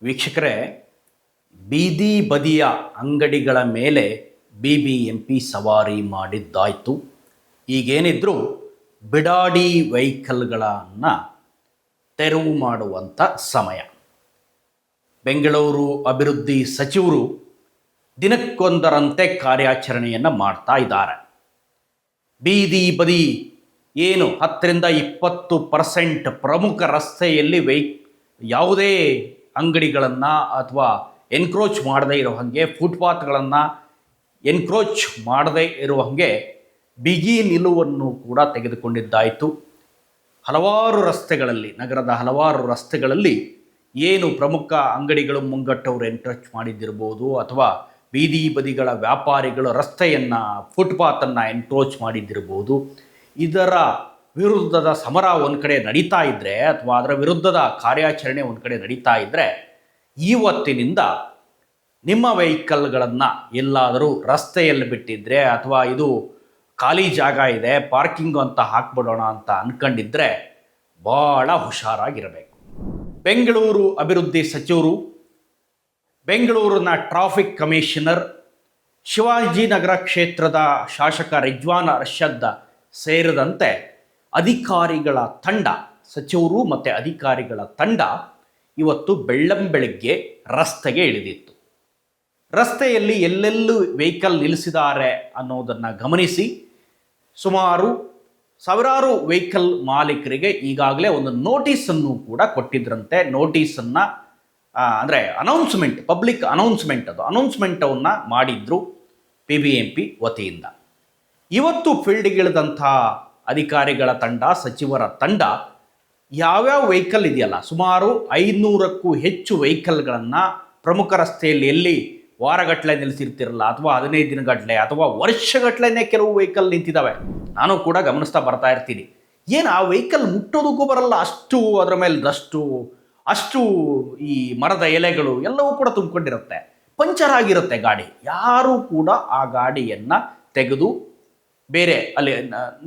ವೀಕ್ಷಕರೇ, ಬೀದಿ ಬದಿಯ ಅಂಗಡಿಗಳ ಮೇಲೆ BBMP ಸವಾರಿ ಮಾಡಿದ್ದಾಯಿತು. ಈಗೇನಿದ್ರು ಬಿಡಾಡಿ ವೆಹಿಕಲ್ಗಳನ್ನು ತೆರವು ಮಾಡುವಂಥ ಸಮಯ. ಬೆಂಗಳೂರು ಅಭಿವೃದ್ಧಿ ಸಚಿವರು ದಿನಕ್ಕೊಂದರಂತೆ ಕಾರ್ಯಾಚರಣೆಯನ್ನು ಮಾಡ್ತಾ ಇದ್ದಾರೆ. ಬೀದಿ ಬದಿ ಏನು 10-20% ಪ್ರಮುಖ ರಸ್ತೆಯಲ್ಲಿ ಯಾವುದೇ ಅಂಗಡಿಗಳನ್ನು ಅಥವಾ ಎನ್ಕ್ರೋಚ್ ಮಾಡದೇ ಇರೋ ಹಾಗೆ, ಫುಟ್ಪಾತ್ಗಳನ್ನು ಎನ್ಕ್ರೋಚ್ ಮಾಡದೇ ಇರೋ ಹಾಗೆ ಬಿಗಿ ನಿಲುವನ್ನು ಕೂಡ ತೆಗೆದುಕೊಂಡಿದ್ದಾಯಿತು. ಹಲವಾರು ರಸ್ತೆಗಳಲ್ಲಿ, ನಗರದ ಹಲವಾರು ರಸ್ತೆಗಳಲ್ಲಿ ಏನು ಪ್ರಮುಖ ಅಂಗಡಿಗಳು ಮುಂಗಟ್ಟವರು ಎನ್ಕ್ರೋಚ್ ಮಾಡಿದ್ದಿರ್ಬೋದು, ಅಥವಾ ಬೀದಿ ಬದಿಗಳ ವ್ಯಾಪಾರಿಗಳು ರಸ್ತೆಯನ್ನು, ಫುಟ್ಪಾತನ್ನು ಎನ್ಕ್ರೋಚ್ ಮಾಡಿದ್ದಿರ್ಬೋದು. ಇದರ ವಿರುದ್ಧದ ಸಮರ ಒಂದು ಕಡೆ ನಡೀತಾ ಇದ್ದರೆ, ಅಥವಾ ಅದರ ವಿರುದ್ಧದ ಕಾರ್ಯಾಚರಣೆ ಒಂದು ಕಡೆ ನಡೀತಾ ಇದ್ದರೆ, ಇವತ್ತಿನಿಂದ ನಿಮ್ಮ ವೆಹಿಕಲ್ಗಳನ್ನು ಎಲ್ಲಾದರೂ ರಸ್ತೆಯಲ್ಲಿ ಬಿಟ್ಟಿದ್ದರೆ, ಅಥವಾ ಇದು ಖಾಲಿ ಜಾಗ ಇದೆ ಪಾರ್ಕಿಂಗು ಅಂತ ಹಾಕ್ಬಿಡೋಣ ಅಂತ ಅಂದ್ಕೊಂಡಿದ್ದರೆ ಭಾಳ ಹುಷಾರಾಗಿರಬೇಕು. ಬೆಂಗಳೂರು ಅಭಿವೃದ್ಧಿ ಸಚಿವರು, ಬೆಂಗಳೂರಿನ ಟ್ರಾಫಿಕ್ ಕಮಿಷನರ್, ಶಿವಾಜಿನಗರ ಕ್ಷೇತ್ರದ ಶಾಸಕ ರಿಜ್ವಾನ್ ಅರ್ಷದ್ ಸೇರಿದಂತೆ ಅಧಿಕಾರಿಗಳ ತಂಡ, ಸಚಿವರು ಮತ್ತು ಅಧಿಕಾರಿಗಳ ತಂಡ ಇವತ್ತು ಬೆಳ್ಳಂಬೆಳಗ್ಗೆ ರಸ್ತೆಗೆ ಇಳಿದಿತ್ತು. ರಸ್ತೆಯಲ್ಲಿ ಎಲ್ಲೆಲ್ಲೂ ವೆಹಿಕಲ್ ನಿಲ್ಲಿಸಿದ್ದಾರೆ ಅನ್ನೋದನ್ನು ಗಮನಿಸಿ ಸುಮಾರು ಸಾವಿರಾರು ವೆಹಿಕಲ್ ಮಾಲೀಕರಿಗೆ ಈಗಾಗಲೇ ಒಂದು ನೋಟಿಸನ್ನು ಕೂಡ ಕೊಟ್ಟಿದ್ರಂತೆ. ನೋಟಿಸನ್ನು ಅಂದರೆ ಅನೌನ್ಸ್ಮೆಂಟ್, ಪಬ್ಲಿಕ್ ಅನೌನ್ಸ್ಮೆಂಟನ್ನು ಮಾಡಿದ್ರು BBMP ವತಿಯಿಂದ. ಇವತ್ತು ಫೀಲ್ಡ್ಗಿಳಿದಂಥ ಅಧಿಕಾರಿಗಳ ತಂಡ, ಸಚಿವರ ತಂಡ ಯಾವ್ಯಾವ ವೆಹಿಕಲ್ ಇದೆಯಲ್ಲ, ಸುಮಾರು 500ಕ್ಕೂ ಹೆಚ್ಚು ವೆಹಿಕಲ್ಗಳನ್ನು ಪ್ರಮುಖ ರಸ್ತೆಯಲ್ಲಿ ಎಲ್ಲಿ ವಾರಗಟ್ಟಲೆ ನಿಲ್ಲಿಸಿರ್ತಿರಲ್ಲ, ಅಥವಾ 15 ದಿನಗಟ್ಟಲೆ ಅಥವಾ ವರ್ಷಗಟ್ಟಲೆ ಕೆಲವು ವೆಹಿಕಲ್ ನಿಂತಿದ್ದಾವೆ. ನಾನು ಕೂಡ ಗಮನಿಸ್ತಾ ಬರ್ತಾ ಇರ್ತೀನಿ, ಏನು ಆ ವೆಹಿಕಲ್ ಮುಟ್ಟೋದಕ್ಕೂ ಬರಲ್ಲ, ಅಷ್ಟು ಅದರ ಮೇಲೆ ಅಷ್ಟು ಈ ಮರದ ಎಲೆಗಳು ಎಲ್ಲವೂ ಕೂಡ ತುಂಬಿಕೊಂಡಿರುತ್ತೆ, ಪಂಚರ್ ಆಗಿರುತ್ತೆ ಗಾಡಿ. ಯಾರೂ ಕೂಡ ಆ ಗಾಡಿಯನ್ನು ತೆಗೆದು ಬೇರೆ ಅಲ್ಲಿ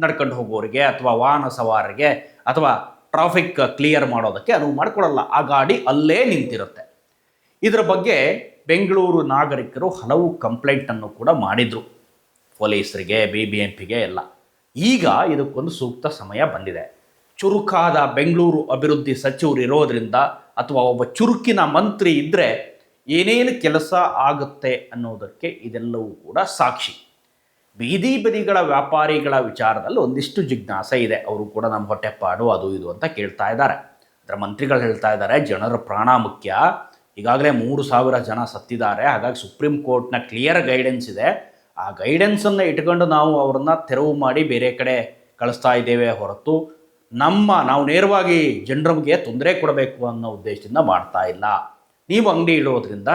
ನಡ್ಕೊಂಡು ಹೋಗೋರಿಗೆ ಅಥವಾ ವಾಹನ ಸವಾರರಿಗೆ ಅಥವಾ ಟ್ರಾಫಿಕ್ ಕ್ಲಿಯರ್ ಮಾಡೋದಕ್ಕೆ ಅನುವು ಮಾಡಿಕೊಡಲ್ಲ. ಆ ಗಾಡಿ ಅಲ್ಲೇ ನಿಂತಿರುತ್ತೆ. ಇದರ ಬಗ್ಗೆ ಬೆಂಗಳೂರು ನಾಗರಿಕರು ಹಲವು ಕಂಪ್ಲೇಂಟನ್ನು ಕೂಡ ಮಾಡಿದರು ಪೊಲೀಸರಿಗೆ, BBMPಗೆ ಎಲ್ಲ. ಈಗ ಇದಕ್ಕೊಂದು ಸೂಕ್ತ ಸಮಯ ಬಂದಿದೆ. ಚುರುಕಾದ ಬೆಂಗಳೂರು ಅಭಿವೃದ್ಧಿ ಸಚಿವರು ಇರೋದರಿಂದ, ಅಥವಾ ಒಬ್ಬ ಚುರುಕಿನ ಮಂತ್ರಿ ಇದ್ದರೆ ಏನೇನು ಕೆಲಸ ಆಗುತ್ತೆ ಅನ್ನೋದಕ್ಕೆ ಇದೆಲ್ಲವೂ ಕೂಡ ಸಾಕ್ಷಿ. ಬೀದಿ ಬದಿಗಳ ವ್ಯಾಪಾರಿಗಳ ವಿಚಾರದಲ್ಲಿ ಒಂದಿಷ್ಟು ಜಿಜ್ಞಾಸೆ ಇದೆ. ಅವರು ಕೂಡ ನಮ್ಮ ಹೊಟ್ಟೆಪಾಡು ಅದು ಇದು ಅಂತ ಕೇಳ್ತಾ ಇದ್ದಾರೆ. ಅದರ ಮಂತ್ರಿಗಳು ಹೇಳ್ತಾ ಇದ್ದಾರೆ, ಜನರ ಪ್ರಾಣ ಮುಖ್ಯ, ಈಗಾಗಲೇ 3,000 ಜನ ಸತ್ತಿದ್ದಾರೆ, ಹಾಗಾಗಿ ಸುಪ್ರೀಂ ಕೋರ್ಟ್ನ ಕ್ಲಿಯರ್ ಗೈಡೆನ್ಸ್ ಇದೆ, ಆ ಗೈಡೆನ್ಸನ್ನು ಇಟ್ಕೊಂಡು ನಾವು ಅವ್ರನ್ನ ತೆರವು ಮಾಡಿ ಬೇರೆ ಕಡೆ ಕಳಿಸ್ತಾ ಇದ್ದೇವೆ ಹೊರತು ನಾವು ನೇರವಾಗಿ ಜನರಿಗೆ ತೊಂದರೆ ಕೊಡಬೇಕು ಅನ್ನೋ ಉದ್ದೇಶದಿಂದ ಮಾಡ್ತಾ ಇಲ್ಲ. ನೀವು ಅಂಗಡಿ ಇಡೋದ್ರಿಂದ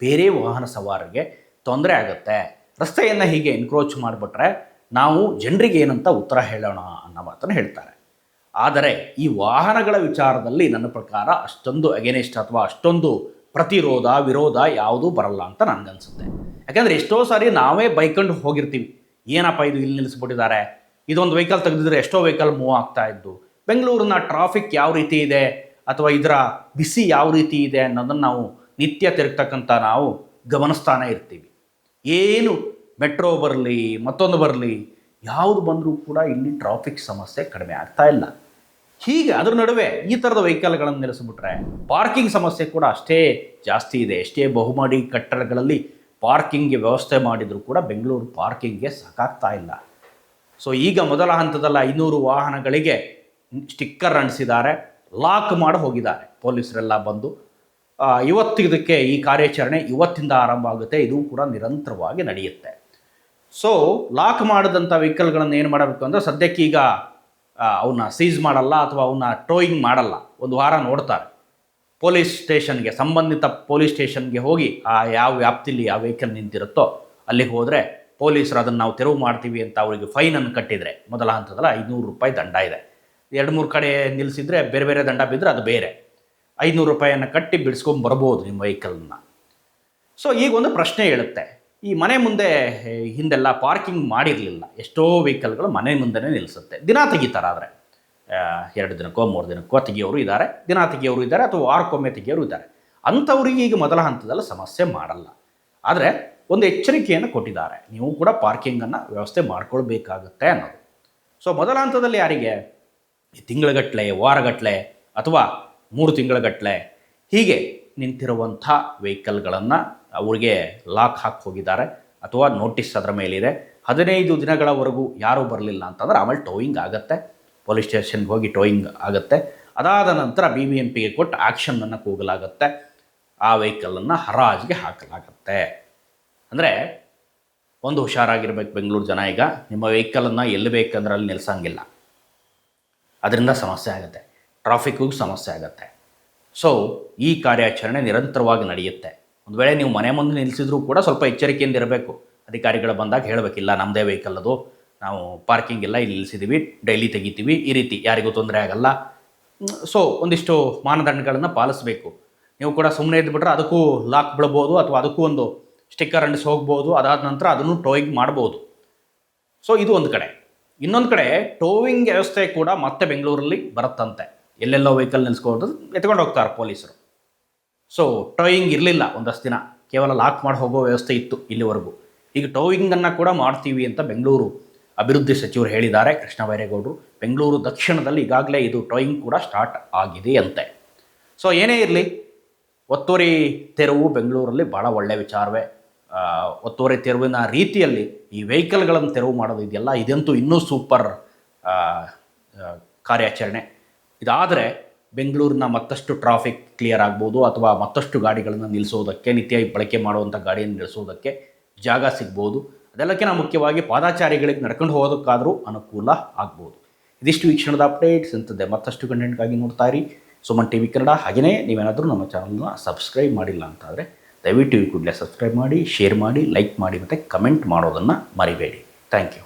ಬೇರೆ ವಾಹನ ಸವಾರರಿಗೆ ತೊಂದರೆ ಆಗುತ್ತೆ, ರಸ್ತೆಯನ್ನು ಹೀಗೆ ಎನ್ಕ್ರೋಚ್ ಮಾಡಿಬಿಟ್ರೆ ನಾವು ಜನರಿಗೆ ಏನಂತ ಉತ್ತರ ಹೇಳೋಣ ಅನ್ನೋ ಮಾತನ್ನು ಹೇಳ್ತಾರೆ. ಆದರೆ ಈ ವಾಹನಗಳ ವಿಚಾರದಲ್ಲಿ ನನ್ನ ಪ್ರಕಾರ ಅಷ್ಟೊಂದು ಅಗೇನೆಸ್ಟ್ ಅಥವಾ ಅಷ್ಟೊಂದು ಪ್ರತಿರೋಧ, ವಿರೋಧ ಯಾವುದೂ ಬರಲ್ಲ ಅಂತ ನನಗನ್ಸುತ್ತೆ. ಯಾಕೆಂದರೆ ಎಷ್ಟೋ ಸಾರಿ ನಾವೇ ಬೈಕೊಂಡು ಹೋಗಿರ್ತೀವಿ, ಏನಪ್ಪ ಇದು ಇಲ್ಲಿ ನಿಲ್ಲಿಸ್ಬಿಟ್ಟಿದ್ದಾರೆ, ಇದೊಂದು ವೆಹಿಕಲ್ ತೆಗೆದಿದ್ರೆ ಎಷ್ಟೋ ವೆಹಿಕಲ್ ಮೂವ್ ಆಗ್ತಾ ಇದ್ದು. ಬೆಂಗಳೂರಿನ ಟ್ರಾಫಿಕ್ ಯಾವ ರೀತಿ ಇದೆ ಅಥವಾ ಇದರ ಬಿಸಿ ಯಾವ ರೀತಿ ಇದೆ ಅನ್ನೋದನ್ನು ನಾವು ನಿತ್ಯ ತಿರುಗ್ತಕ್ಕಂಥ ನಾವು ಗಮನಿಸ್ತಾನೆ ಇರ್ತೀವಿ. ಏನು ಮೆಟ್ರೋ ಬರಲಿ, ಮತ್ತೊಂದು ಬರಲಿ, ಯಾವುದು ಬಂದರೂ ಕೂಡ ಇಲ್ಲಿ ಟ್ರಾಫಿಕ್ ಸಮಸ್ಯೆ ಕಡಿಮೆ ಆಗ್ತಾ ಇಲ್ಲ. ಹೀಗೆ ಅದರ ನಡುವೆ ಈ ಥರದ ವೆಹಿಕಲ್ಗಳನ್ನು ನಿಲ್ಲಿಸ್ಬಿಟ್ರೆ ಪಾರ್ಕಿಂಗ್ ಸಮಸ್ಯೆ ಕೂಡ ಅಷ್ಟೇ ಜಾಸ್ತಿ ಇದೆ. ಎಷ್ಟೇ ಬಹುಮಹಡಿ ಕಟ್ಟಡಗಳಲ್ಲಿ ಪಾರ್ಕಿಂಗ್ಗೆ ವ್ಯವಸ್ಥೆ ಮಾಡಿದರೂ ಕೂಡ ಬೆಂಗಳೂರು ಪಾರ್ಕಿಂಗ್ಗೆ ಸಾಕಾಗ್ತಾ ಇಲ್ಲ. ಸೊ ಈಗ ಮೊದಲ ಹಂತದಲ್ಲಿ 500 ವಾಹನಗಳಿಗೆ ಸ್ಟಿಕ್ಕರ್ ಅಂಟಿಸಿದ್ದಾರೆ, ಲಾಕ್ ಮಾಡಿ ಹೋಗಿದ್ದಾರೆ ಪೊಲೀಸರೆಲ್ಲ ಬಂದು. ಇದಕ್ಕೆ ಈ ಕಾರ್ಯಾಚರಣೆ ಇವತ್ತಿಂದ ಆರಂಭ ಆಗುತ್ತೆ, ಇದು ಕೂಡ ನಿರಂತರವಾಗಿ ನಡೆಯುತ್ತೆ. ಸೊ ಲಾಕ್ ಮಾಡಿದಂಥ ವೆಹಿಕಲ್ಗಳನ್ನು ಏನು ಮಾಡಬೇಕು ಅಂದರೆ, ಸದ್ಯಕ್ಕೆ ಈಗ ಅವನ್ನ ಸೀಸ್ ಮಾಡಲ್ಲ ಅಥವಾ ಅವನ್ನ ಟೋಯಿಂಗ್ ಮಾಡಲ್ಲ, ಒಂದು ವಾರ ನೋಡ್ತಾರೆ. ಪೊಲೀಸ್ ಸ್ಟೇಷನ್ಗೆ, ಸಂಬಂಧಿತ ಪೊಲೀಸ್ ಸ್ಟೇಷನ್ಗೆ ಹೋಗಿ ಯಾವ ವ್ಯಾಪ್ತಿಲಿ ಆ ವೆಹಿಕಲ್ ನಿಂತಿರುತ್ತೋ ಅಲ್ಲಿಗೆ ಹೋದರೆ ಪೊಲೀಸರು ಅದನ್ನು ನಾವು ತೆರವು ಮಾಡ್ತೀವಿ ಅಂತ ಅವರಿಗೆ ಫೈನನ್ನು ಕಟ್ಟಿದರೆ, ಮೊದಲ ಹಂತದಲ್ಲಿ 500 ರೂಪಾಯಿ ದಂಡ ಇದೆ. 2-3 ಕಡೆ ನಿಲ್ಲಿಸಿದರೆ ಬೇರೆ ಬೇರೆ ದಂಡ ಬಿದ್ದರೆ ಅದು ಬೇರೆ. 500 ರೂಪಾಯಿಯನ್ನು ಕಟ್ಟಿ ಬಿಡಿಸ್ಕೊಂಡು ಬರ್ಬೋದು ನಿಮ್ಮ ವೆಹಿಕಲನ್ನು. ಸೊ ಈಗ ಒಂದು ಪ್ರಶ್ನೆ ಹೇಳುತ್ತೆ, ಈ ಮನೆ ಮುಂದೆ ಹಿಂದೆಲ್ಲ ಪಾರ್ಕಿಂಗ್ ಮಾಡಿರಲಿಲ್ಲ, ಎಷ್ಟೋ ವೆಹಿಕಲ್ಗಳು ಮನೆ ಮುಂದೆನೇ ನಿಲ್ಲಿಸುತ್ತೆ, ದಿನ ತೆಗಿತಾರೆ. ಆದರೆ 2 ದಿನಕ್ಕೋ 3 ದಿನಕ್ಕೋ ತೆಗಿಯೋರು ಇದ್ದಾರೆ, ದಿನ ತೆಗಿಯೋರು ಇದ್ದಾರೆ, ಅಥವಾ ವಾರಕ್ಕೊಮ್ಮೆ ತೆಗಿಯೋರು ಇದ್ದಾರೆ. ಅಂಥವರಿಗೆ ಈಗ ಮೊದಲ ಹಂತದಲ್ಲಿ ಸಮಸ್ಯೆ ಮಾಡಲ್ಲ. ಆದರೆ ಒಂದು ಎಚ್ಚರಿಕೆಯನ್ನು ಕೊಟ್ಟಿದ್ದಾರೆ, ನೀವು ಕೂಡ ಪಾರ್ಕಿಂಗನ್ನು ವ್ಯವಸ್ಥೆ ಮಾಡ್ಕೊಳ್ಬೇಕಾಗುತ್ತೆ ಅನ್ನೋದು. ಸೊ ಮೊದಲ ಹಂತದಲ್ಲಿ ಯಾರಿಗೆ ತಿಂಗಳಗಟ್ಟಲೆ, ವಾರಗಟ್ಟಲೆ ಅಥವಾ 3 ತಿಂಗಳಗಟ್ಟಲೆ ಹೀಗೆ ನಿಂತಿರುವಂಥ ವೆಹಿಕಲ್ಗಳನ್ನು ಅವ್ರಿಗೆ ಲಾಕ್ ಹಾಕಿ ಹೋಗಿದ್ದಾರೆ ಅಥವಾ ನೋಟಿಸ್ ಅದರ ಮೇಲಿದೆ. 15 ದಿನಗಳವರೆಗೂ ಯಾರೂ ಬರಲಿಲ್ಲ ಅಂತಂದ್ರೆ ಆಮೇಲೆ ಟೋಯಿಂಗ್ ಆಗುತ್ತೆ, ಪೊಲೀಸ್ ಸ್ಟೇಷನ್ಗೆ ಹೋಗಿ ಟೋಯಿಂಗ್ ಆಗುತ್ತೆ. ಅದಾದ ನಂತರ BBMPಗೆ ಕೊಟ್ಟು ಆ್ಯಕ್ಷನನ್ನು ಕೂಗಲಾಗುತ್ತೆ, ಆ ವೆಹಿಕಲನ್ನು ಹರಾಜಿಗೆ ಹಾಕಲಾಗುತ್ತೆ. ಅಂದರೆ ಒಂದು ಹುಷಾರಾಗಿರ್ಬೇಕು ಬೆಂಗಳೂರು ಜನ. ಈಗ ನಿಮ್ಮ ವೆಹಿಕಲನ್ನು ಎಲ್ಲಿ ಬೇಕಂದ್ರೆ ಅಲ್ಲಿ ನಿಲ್ಲಿಸಂಗಿಲ್ಲ, ಅದರಿಂದ ಸಮಸ್ಯೆ ಆಗುತ್ತೆ, ಟ್ರಾಫಿಕ್ಕಿಗೂ ಸಮಸ್ಯೆ ಆಗುತ್ತೆ. ಸೊ ಈ ಕಾರ್ಯಾಚರಣೆ ನಿರಂತರವಾಗಿ ನಡೆಯುತ್ತೆ. ಒಂದು ವೇಳೆ ನೀವು ಮನೆ ಮುಂದೆ ನಿಲ್ಲಿಸಿದ್ರೂ ಕೂಡ ಸ್ವಲ್ಪ ಎಚ್ಚರಿಕೆಯಿಂದ ಇರಬೇಕು. ಅಧಿಕಾರಿಗಳು ಬಂದಾಗ ಹೇಳಬೇಕಿಲ್ಲ, ನಮ್ಮದೇ ವೆಹಿಕಲ್ ಅದು, ನಾವು ಪಾರ್ಕಿಂಗ್ ಎಲ್ಲ ಇಲ್ಲಿ ನಿಲ್ಲಿಸಿದ್ದೀವಿ, ಡೈಲಿ ತೆಗಿತೀವಿ, ಈ ರೀತಿ ಯಾರಿಗೂ ತೊಂದರೆ ಆಗಲ್ಲ. ಸೊ ಒಂದಿಷ್ಟು ಮಾನದಂಡಗಳನ್ನು ಪಾಲಿಸಬೇಕು. ನೀವು ಕೂಡ ಸುಮ್ಮನೆ ಇದ್ದುಬಿಟ್ರೆ ಅದಕ್ಕೂ ಲಾಕ್ ಬಿಡ್ಬೋದು ಅಥವಾ ಅದಕ್ಕೂ ಒಂದು ಸ್ಟಿಕ್ಕರ್ ಅಂಟಿಸಿ ಹೋಗ್ಬೋದು. ಅದಾದ ನಂತರ ಅದನ್ನು ಟೋಯಿಂಗ್ ಮಾಡ್ಬೋದು. ಸೊ ಇದು ಒಂದು ಕಡೆ. ಇನ್ನೊಂದು ಕಡೆ ಟೋವಿಂಗ್ ವ್ಯವಸ್ಥೆ ಕೂಡ ಮತ್ತೆ ಬೆಂಗಳೂರಲ್ಲಿ ಬರುತ್ತಂತೆ. ಎಲ್ಲೆಲ್ಲೋ ವೆಹಿಕಲ್ ನಿಲ್ಲಿಸ್ಕೊಂಡು ಎತ್ಕೊಂಡು ಹೋಗ್ತಾರೆ ಪೊಲೀಸರು. ಸೊ ಟೋಯಿಂಗ್ ಇರಲಿಲ್ಲ ಒಂದಷ್ಟು ದಿನ, ಕೇವಲ ಲಾಕ್ ಮಾಡಿ ಹೋಗೋ ವ್ಯವಸ್ಥೆ ಇತ್ತು ಇಲ್ಲಿವರೆಗೂ. ಈಗ ಟೋವಿಂಗನ್ನು ಕೂಡ ಮಾಡ್ತೀವಿ ಅಂತ ಬೆಂಗಳೂರು ಅಭಿವೃದ್ಧಿ ಸಚಿವರು ಹೇಳಿದ್ದಾರೆ, ಕೃಷ್ಣ ಬೈರೇಗೌಡರು. ಬೆಂಗಳೂರು ದಕ್ಷಿಣದಲ್ಲಿ ಈಗಾಗಲೇ ಇದು ಟೋಯಿಂಗ್ ಕೂಡ ಸ್ಟಾರ್ಟ್ ಆಗಿದೆ ಅಂತೆ. ಸೊ ಏನೇ ಇರಲಿ, ಒತ್ತುವರಿ ತೆರವು ಬೆಂಗಳೂರಲ್ಲಿ ಭಾಳ ಒಳ್ಳೆಯ ವಿಚಾರವೇ. ಒತ್ತುವರಿ ತೆರವಿನ ರೀತಿಯಲ್ಲಿ ಈ ವೆಹಿಕಲ್ಗಳನ್ನು ತೆರವು ಮಾಡೋದು ಇದೆಯಲ್ಲ, ಇದಂತೂ ಇನ್ನೂ ಸೂಪರ್ ಕಾರ್ಯಾಚರಣೆ. ಇದಾದರೆ ಬೆಂಗಳೂರಿನ ಮತ್ತಷ್ಟು ಟ್ರಾಫಿಕ್ ಕ್ಲಿಯರ್ ಆಗ್ಬೋದು ಅಥವಾ ಮತ್ತಷ್ಟು ಗಾಡಿಗಳನ್ನು ನಿಲ್ಲಿಸೋದಕ್ಕೆ, ನಿತ್ಯ ಬಳಕೆ ಮಾಡುವಂಥ ಗಾಡಿಯನ್ನು ನಿಲ್ಲಿಸೋದಕ್ಕೆ ಜಾಗ ಸಿಗ್ಬೋದು. ಅದೆಲ್ಲಕ್ಕಿಂತ ಮುಖ್ಯವಾಗಿ ಪಾದಾಚಾರಿಗಳಿಗೆ ನಡ್ಕೊಂಡು ಹೋಗೋದಕ್ಕಾದರೂ ಅನುಕೂಲ ಆಗ್ಬೋದು. ಇದಿಷ್ಟು ಈ ಕ್ಷಣದ ಅಪ್ಡೇಟ್ಸ್ ಇಂಥದ್ದೇ ಮತ್ತಷ್ಟು ಕಂಟೆಂಟ್ಗಾಗಿ ನೋಡ್ತಾ ಇರಿ ಸುಮನ್ TV ಕನ್ನಡ. ಹಾಗೆಯೇ ನೀವೇನಾದರೂ ನಮ್ಮ ಚಾನಲ್ನ ಸಬ್ಸ್ಕ್ರೈಬ್ ಮಾಡಿಲ್ಲ ಅಂತಾದರೆ ದಯವಿಟ್ಟು ಈ ಕೂಡಲೇ ಸಬ್ಸ್ಕ್ರೈಬ್ ಮಾಡಿ, ಶೇರ್ ಮಾಡಿ, ಲೈಕ್ ಮಾಡಿ ಮತ್ತು ಕಮೆಂಟ್ ಮಾಡೋದನ್ನು ಮರಿಬೇಡಿ. Thank you.